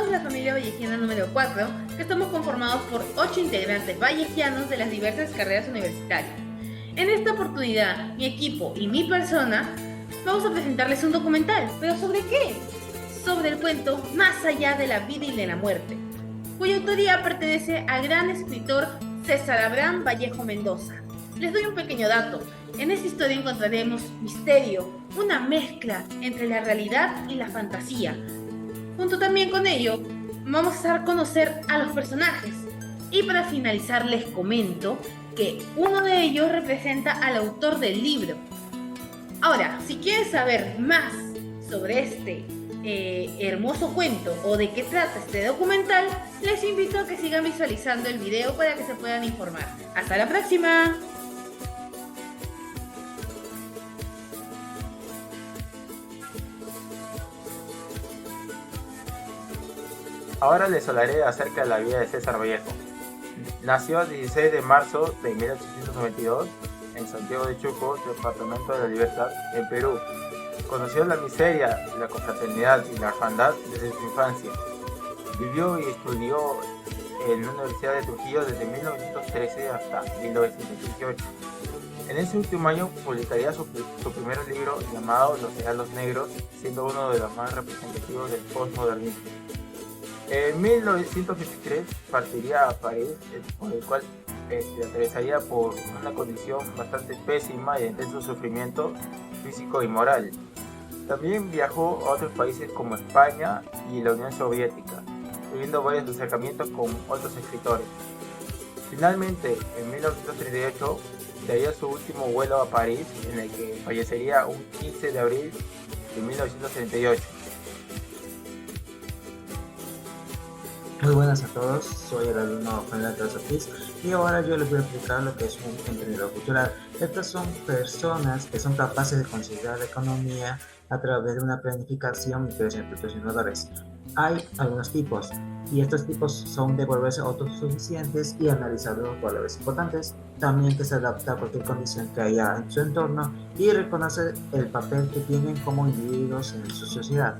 somos la familia vallejiana número 4, que estamos conformados por 8 integrantes vallejianos de las diversas carreras universitarias. En esta oportunidad, mi equipo y mi persona vamos a presentarles un documental. ¿Pero sobre qué? Sobre el cuento Más allá de la vida y de la muerte, cuya autoría pertenece al gran escritor César Abraham Vallejo Mendoza. Les doy un pequeño dato. En esta historia encontraremos misterio, una mezcla entre la realidad y la fantasía. Junto también con ello, vamos a dar a conocer a los personajes. Y para finalizar les comento que uno de ellos representa al autor del libro. Ahora, si quieren saber más sobre este hermoso cuento o de qué trata este documental, les invito a que sigan visualizando el video para que se puedan informar. ¡Hasta la próxima! Ahora les hablaré acerca de la vida de César Vallejo. Nació el 16 de marzo de 1892 en Santiago de Chuco, departamento de La Libertad, en Perú. Conoció la miseria, la confraternidad y la hermandad desde su infancia. Vivió y estudió en la Universidad de Trujillo desde 1913 hasta 1918. En ese último año publicaría su primer libro llamado Los Regalos Negros, siendo uno de los más representativos del postmodernismo. En 1923 partiría a París, por el cual atravesaría por una condición bastante pésima y de intenso sufrimiento físico y moral. También viajó a otros países como España y la Unión Soviética, teniendo varios acercamientos con otros escritores. Finalmente, en 1938, daría su último vuelo a París, en el que fallecería un 15 de abril de 1938. Muy buenas a todos, soy el alumno Juan Ortiz y ahora yo les voy a explicar lo que es un emprendedor cultural. Estas son personas que son capaces de considerar la economía a través de una planificación y creación de proyectos innovadores. Hay algunos tipos y estos tipos son de volverse autosuficientes y analizar los valores importantes, también que se adapta a cualquier condición que haya en su entorno y reconoce el papel que tienen como individuos en su sociedad.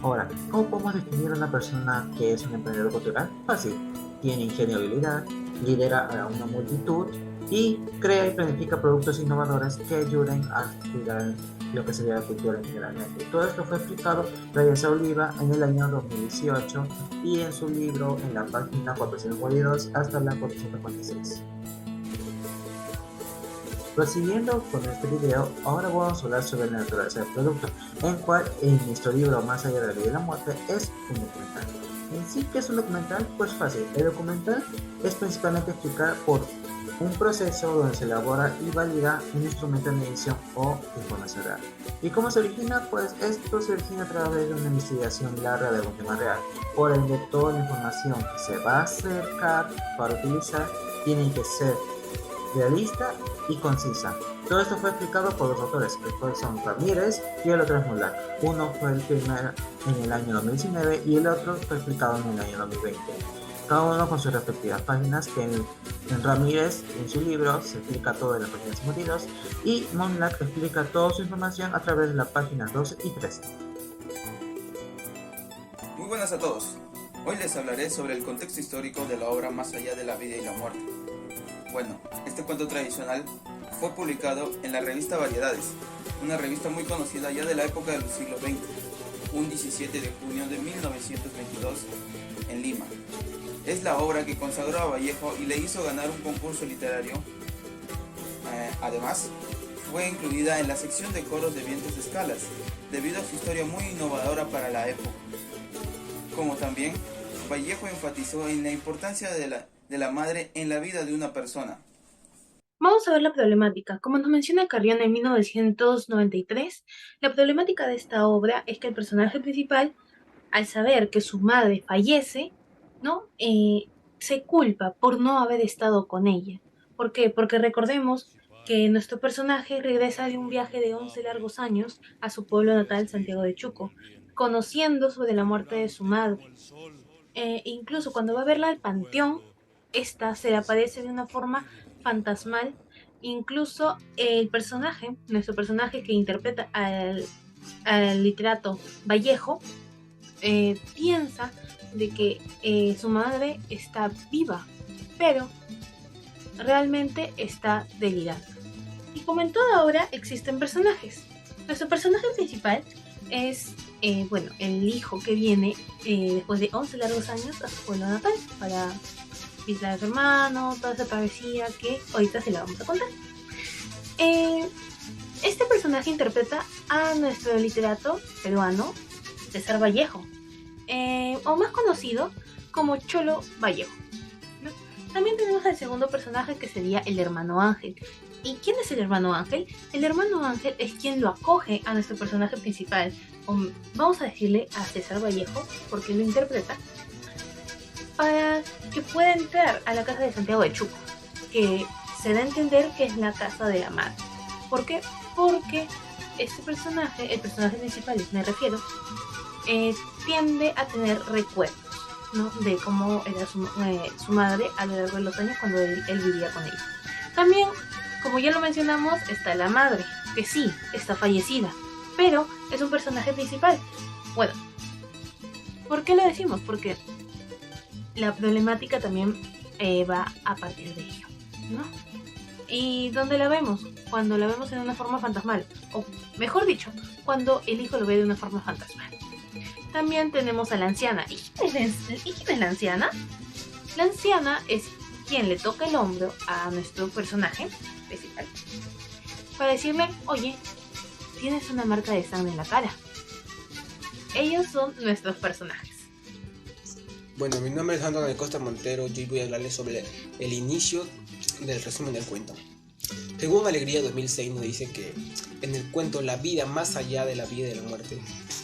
Ahora, ¿cómo podemos definir a una persona que es un emprendedor cultural? Fácil, tiene ingenio y habilidad, lidera a una multitud y crea y planifica productos innovadores que ayuden a cuidar lo que sería la cultura generalmente. Todo esto fue explicado por Elsa Oliva en el año 2018 y en su libro en la página 442 hasta la 446. Prosiguiendo con este video, ahora vamos a hablar sobre la naturaleza del producto, en cual en nuestro libro Más allá de la vida y la muerte es un documental. En sí, ¿qué es un documental? Pues fácil, el documental es principalmente explicar por un proceso donde se elabora y valida un instrumento de medición o información real. ¿Y cómo se origina? Pues esto se origina a través de una investigación larga de algún tema real. Por ende, toda la información que se va a acercar para utilizar tiene que ser realista y concisa. Todo esto fue explicado por los autores, que son Ramírez y el otro es Mulak. Uno fue el primero en el año 2019 y el otro fue explicado en el año 2020. Cada uno con sus respectivas páginas, que en Ramírez, en su libro, se explica todo en las páginas 52 y Mulak explica toda su información a través de las páginas 12 y 13. Muy buenas a todos. Hoy les hablaré sobre el contexto histórico de la obra Más allá de la vida y la muerte. Bueno, este cuento tradicional fue publicado en la revista Variedades, una revista muy conocida ya de la época del siglo XX, un 17 de junio de 1922 en Lima. Es la obra que consagró a Vallejo y le hizo ganar un concurso literario. Además, fue incluida en la sección de coros de vientos escalas, debido a su historia muy innovadora para la época. Como también, Vallejo enfatizó en la importancia de la madre en la vida de una persona. Vamos a ver la problemática. Como nos menciona Carrión en 1993, la problemática de esta obra es que el personaje principal, al saber que su madre fallece, ¿no? Se culpa por no haber estado con ella. ¿Por qué? Porque recordemos que nuestro personaje regresa de un viaje de 11 largos años a su pueblo natal, Santiago de Chuco, conociendo sobre la muerte de su madre. Incluso cuando va a verla al panteón, esta se le aparece de una forma fantasmal. Incluso el personaje, nuestro personaje que interpreta al literato Vallejo, piensa de que su madre está viva, pero realmente está delirando. Y como en toda obra existen personajes. Nuestro personaje principal es el hijo que viene después de 11 largos años a su pueblo natal para visitar a su hermano, toda esa travesía que ahorita se la vamos a contar. Este personaje interpreta a nuestro literato peruano César Vallejo, o más conocido como Cholo Vallejo, ¿no? También tenemos al segundo personaje, que sería el hermano Ángel. ¿Y quién es el hermano Ángel? El hermano Ángel es quien lo acoge a nuestro personaje principal, vamos a decirle a César Vallejo, porque lo interpreta, para que pueda entrar a la casa de Santiago de Chuco, que se da a entender que es la casa de la madre. ¿Por qué? Porque este personaje, el personaje principal, me refiero, tiende a tener recuerdos, ¿no?, de cómo era su madre a lo largo de los años cuando él vivía con ella. También, como ya lo mencionamos, está la madre, que sí, está fallecida, pero es un personaje principal. Bueno, ¿por qué lo decimos? Porque la problemática también va a partir de ello, ¿no? ¿Y dónde la vemos? Cuando la vemos en una forma fantasmal, o mejor dicho, cuando el hijo lo ve de una forma fantasmal. También tenemos a la anciana. ¿Y quién es la anciana? La anciana es quien le toca el hombro a nuestro personaje principal para decirle: oye, tienes una marca de sangre en la cara. Ellos son nuestros personajes. Bueno, mi nombre es Antonio de Costa Montero y hoy voy a hablarles sobre el inicio del resumen del cuento. Según Alegría 2006 nos dice que en el cuento La vida más allá de la vida y de la muerte,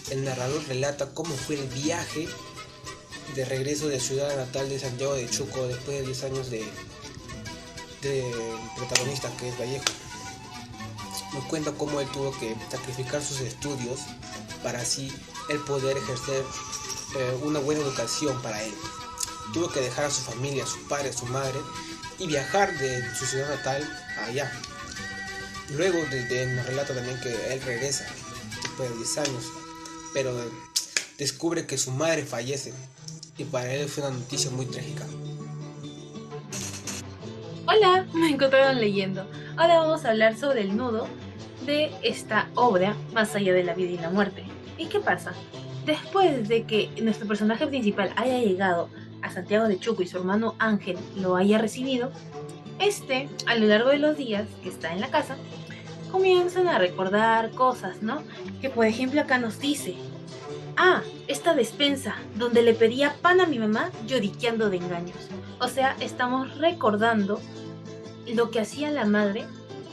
el narrador relata cómo fue el viaje de regreso de ciudad natal de Santiago de Chuco después de 10 años del protagonista, que es Vallejo. Nos cuenta cómo él tuvo que sacrificar sus estudios para así él poder ejercer una buena educación para él. Tuvo que dejar a su familia, a su padre, a su madre y viajar de su ciudad natal a allá. Luego nos relata también que él regresa después de 10 años, pero descubre que su madre fallece y para él fue una noticia muy trágica. Hola, me encontraron leyendo. Ahora vamos a hablar sobre el nudo de esta obra, Más allá de la vida y la muerte. ¿Y qué pasa? Después de que nuestro personaje principal haya llegado a Santiago de Chuco y su hermano Ángel lo haya recibido, a lo largo de los días que está en la casa, comienzan a recordar cosas, ¿no? Que por ejemplo acá nos dice: esta despensa donde le pedía pan a mi mamá lloriqueando de engaños. O sea, estamos recordando lo que hacía la madre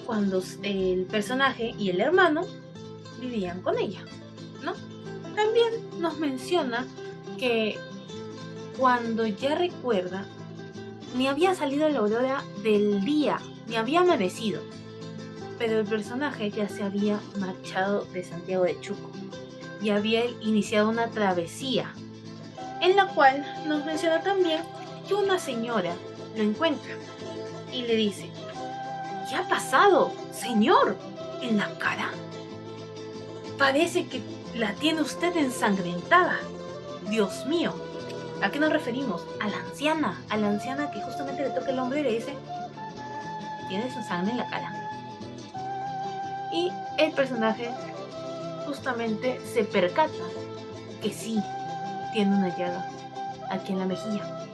cuando el personaje y el hermano vivían con ella, ¿no? También nos menciona que cuando ya recuerda, ni había salido la aurora del día, ni había amanecido, pero el personaje ya se había marchado de Santiago de Chuco y había iniciado una travesía, en la cual nos menciona también que una señora lo encuentra y le dice: ¿qué ha pasado, señor? ¿En la cara? Parece que la tiene usted ensangrentada. Dios mío. ¿A qué nos referimos? A la anciana que justamente le toca el hombro y le dice: tienes sangre en la cara. Y el personaje justamente se percata que sí tiene una llaga aquí en la mejilla.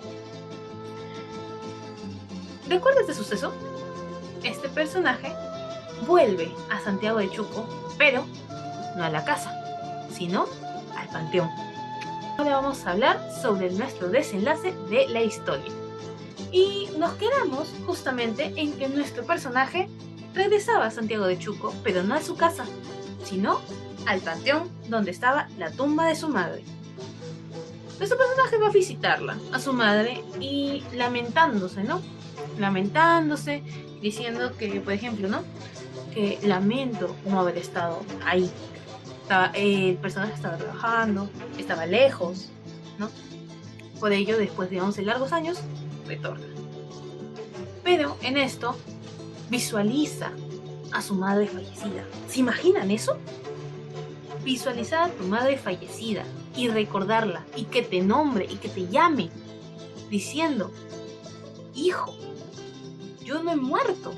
¿Recuerdas este suceso? Este personaje vuelve a Santiago de Chuco, pero no a la casa, sino al panteón. Ahora vamos a hablar sobre nuestro desenlace de la historia. Y nos quedamos justamente en que nuestro personaje regresaba a Santiago de Chuco, pero no a su casa, sino al panteón donde estaba la tumba de su madre. Nuestro personaje va a visitarla, a su madre, y lamentándose, ¿no? Lamentándose, diciendo que, por ejemplo, ¿no?, que lamento no haber estado ahí. El personaje estaba trabajando, estaba lejos, ¿no? Por ello, después de 11 largos años, retorna. Pero en esto visualiza a su madre fallecida. ¿Se imaginan eso? Visualizar a tu madre fallecida y recordarla y que te nombre y que te llame diciendo, hijo, yo no he muerto.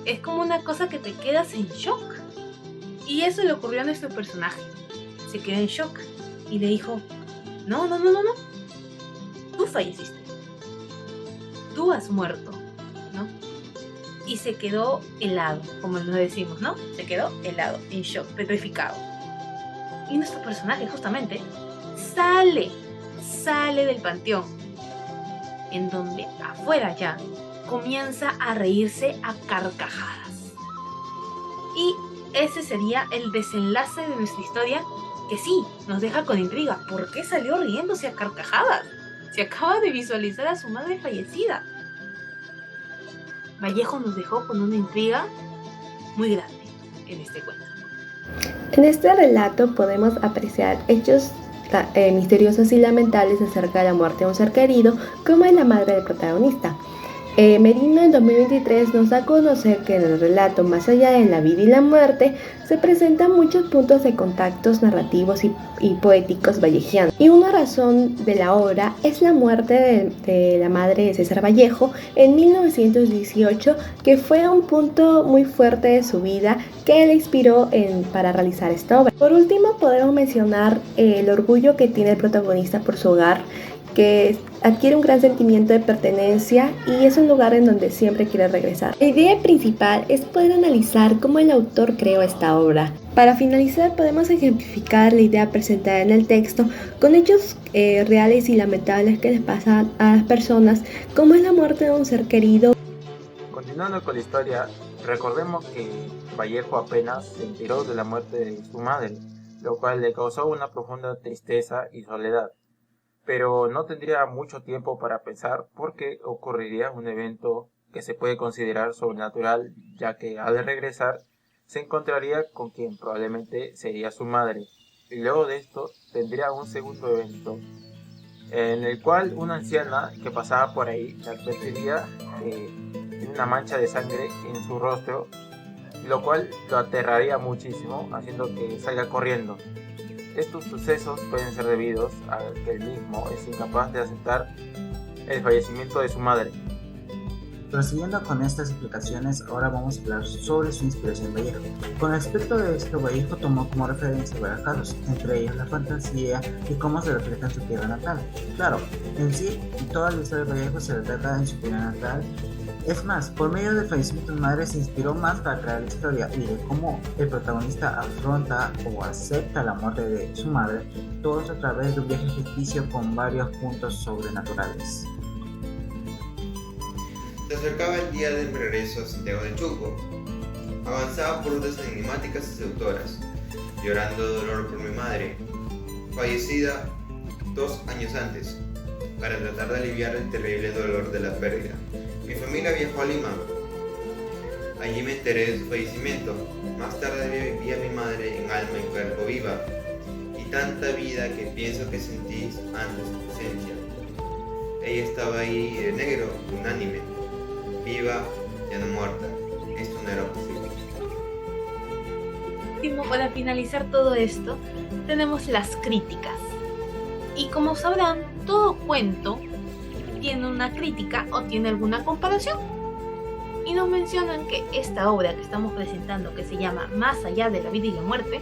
Es como una cosa que te quedas en shock. Y eso le ocurrió a nuestro personaje. Se quedó en shock y le dijo, no, tú falleciste. Tú has muerto, ¿no? Y se quedó helado, como nos decimos, ¿no? Se quedó helado, en shock, petrificado. Y nuestro personaje justamente sale del panteón, en donde afuera ya comienza a reírse a carcajadas. Y ese sería el desenlace de nuestra historia, que sí, nos deja con intriga. ¿Por qué salió riéndose a carcajadas? Se acaba de visualizar a su madre fallecida. Vallejo nos dejó con una intriga muy grande en este cuento. En este relato podemos apreciar hechos misteriosos y lamentables acerca de la muerte de un ser querido, como es la madre del protagonista. Merino en 2023 nos da a conocer que en el relato Más allá de la vida y la muerte se presentan muchos puntos de contactos narrativos y poéticos vallejianos. Y una razón de la obra es la muerte de la madre de César Vallejo en 1918, que fue un punto muy fuerte de su vida que le inspiró para realizar esta obra. Por último, podemos mencionar el orgullo que tiene el protagonista por su hogar, que adquiere un gran sentimiento de pertenencia y es un lugar en donde siempre quiere regresar. La idea principal es poder analizar cómo el autor creó esta obra. Para finalizar, podemos ejemplificar la idea presentada en el texto con hechos reales y lamentables que les pasan a las personas, como es la muerte de un ser querido. Continuando con la historia, recordemos que Vallejo apenas se enteró de la muerte de su madre, lo cual le causó una profunda tristeza y soledad. Pero no tendría mucho tiempo para pensar porque ocurriría un evento que se puede considerar sobrenatural, ya que al regresar se encontraría con quien probablemente sería su madre, y luego de esto tendría un segundo evento en el cual una anciana que pasaba por ahí le advertiría de una mancha de sangre en su rostro, lo cual lo aterraría muchísimo, haciendo que salga corriendo. Estos sucesos pueden ser debidos a que él mismo es incapaz de aceptar el fallecimiento de su madre. Prosiguiendo con estas explicaciones, ahora vamos a hablar sobre su inspiración Vallejo. Con respecto de esto, Vallejo tomó como referencia varios casos, entre ellos la fantasía y cómo se refleja en su tierra natal. Claro, en sí, toda la historia de Vallejo se retrata en su tierra natal. Es más, por medio del fallecimiento de su madre se inspiró más para crear la historia y de cómo el protagonista afronta o acepta la muerte de su madre, todo a través de un viaje ficticio con varios puntos sobrenaturales. Se acercaba el día del regreso a Santiago de Chuco. Avanzaba por rutas enigmáticas y seductoras, llorando de dolor por mi madre, fallecida 2 años antes, para tratar de aliviar el terrible dolor de la pérdida. Mi familia viajó a Lima. Allí me enteré de su fallecimiento. Más tarde vi a mi madre en alma y cuerpo viva, y tanta vida que pienso que sentí antes de su ausencia. Ella estaba ahí de negro, unánime, viva, ya no muerta. Esto no era posible. Para finalizar todo esto, tenemos las críticas. Y como sabrán, todo cuento tiene una crítica o tiene alguna comparación. Y nos mencionan que esta obra que estamos presentando, que se llama Más allá de la vida y la muerte,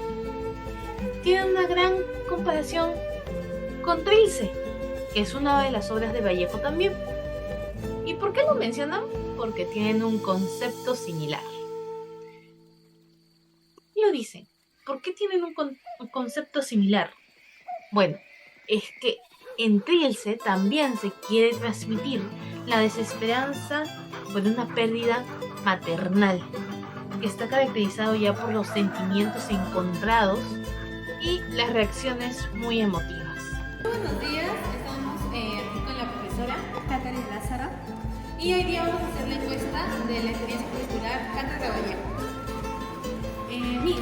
tiene una gran comparación con Trilce, que es una de las obras de Vallejo también. ¿Y por qué lo mencionan? Porque tienen un concepto similar. Y lo dicen, ¿por qué tienen un concepto similar? Bueno, es que en Trilce también se quiere transmitir la desesperanza por una pérdida maternal, que está caracterizado ya por los sentimientos encontrados y las reacciones muy emotivas. Buenos días, estamos aquí con la profesora Catherine Lázaro y hoy día vamos a hacer la encuesta de la experiencia curricular Cátedra Vallejo. Miss,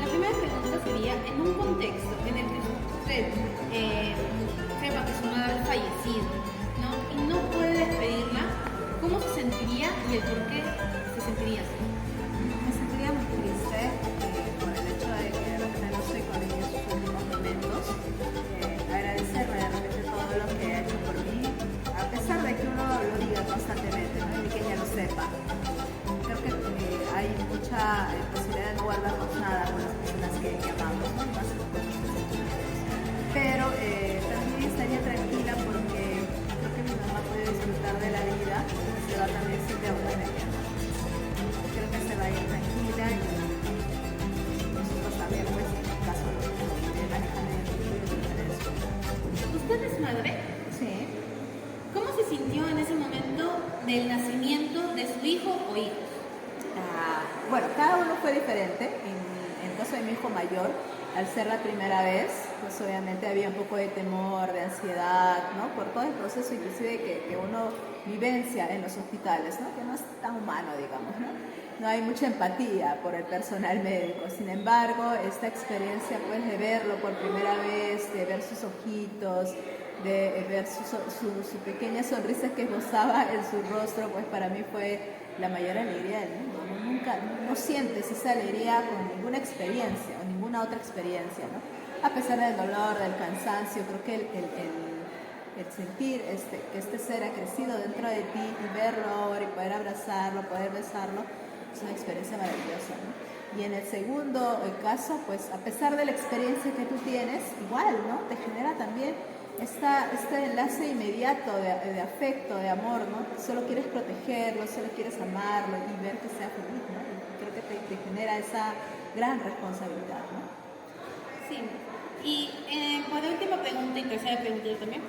la primera pregunta sería, en un contexto en el que usted sepa que su madre ha fallecido, ¿no? Y no puede despedirla, ¿cómo se sentiría y el por qué se sentiría así? Me sentiría muy triste por el hecho de que no soy también pues en el caso de manejar eso. ¿Usted es madre? Sí. ¿Cómo se sintió en ese momento del nacimiento de su hijo o hijos? Bueno, cada uno fue diferente. En el caso de mi hijo mayor, al ser la primera vez, pues obviamente había un poco de temor, de ansiedad, ¿no? Por todo el proceso inclusive que uno vivencia en los hospitales, ¿no? Que no es tan humano, digamos, ¿no? No hay mucha empatía por el personal médico. Sin embargo, esta experiencia pues de verlo por primera vez, de ver sus ojitos, de ver su pequeña sonrisa que gozaba en su rostro, pues para mí fue la mayor alegría del mundo. Nunca, no sientes esa alegría con ninguna experiencia o ninguna otra experiencia, ¿no? A pesar del dolor, del cansancio, creo que el sentir que este ser ha crecido dentro de ti y verlo ahora y poder abrazarlo, poder besarlo, es una experiencia maravillosa, ¿no? Y en el segundo caso, pues a pesar de la experiencia que tú tienes, igual, ¿no? Te genera también este enlace inmediato de afecto, de amor, ¿no? Solo quieres protegerlo, solo quieres amarlo y ver que sea feliz, ¿no? Y creo que te genera esa gran responsabilidad, ¿no? Sí. Y por última pregunta y tercera pregunta yo también.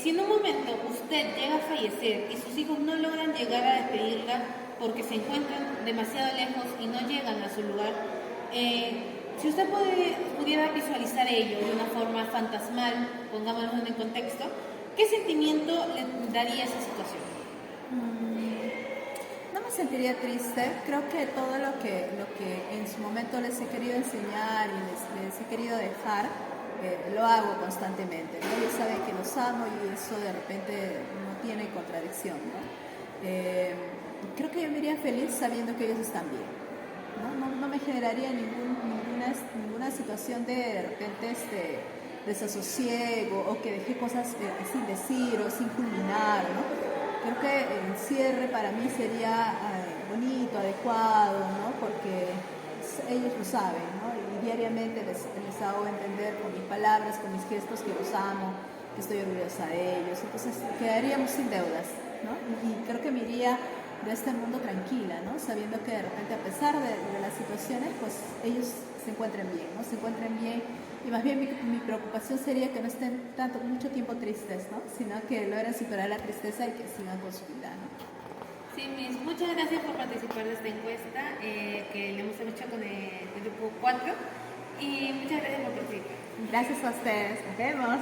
Si en un momento usted llega a fallecer y sus hijos no logran llegar a despedirla porque se encuentran demasiado lejos y no llegan a su lugar, si usted pudiera visualizar ello de una forma fantasmal, pongámoslo en el contexto, ¿qué sentimiento le daría esa situación? No me sentiría triste. Creo que todo lo que en su momento les he querido enseñar y les he querido dejar, lo hago constantemente, ¿no? Ellos saben que los amo y eso de repente no tiene contradicción, ¿no? Creo que yo me iría feliz sabiendo que ellos están bien, ¿no? No me generaría ninguna situación de repente desasosiego o que dejé cosas sin decir o sin culminar, ¿no? Creo que el cierre para mí sería bonito, adecuado, ¿no? Porque ellos lo saben, ¿no? Y diariamente les hago entender con mis palabras, con mis gestos que los amo, que estoy orgullosa de ellos. Entonces quedaríamos sin deudas, ¿no? Y creo que me iría de este mundo tranquila, ¿no? Sabiendo que de repente, a pesar de las situaciones, pues ellos se encuentren bien, ¿no? Se encuentren bien. Y más bien mi preocupación sería que no estén mucho tiempo tristes, ¿no? Sino que logren superar la tristeza y que sigan con su vida, ¿no? Sí, Miss, muchas gracias por participar de esta encuesta que le hemos hecho con el grupo 4 y muchas gracias por participar. Gracias a ustedes. Nos vemos.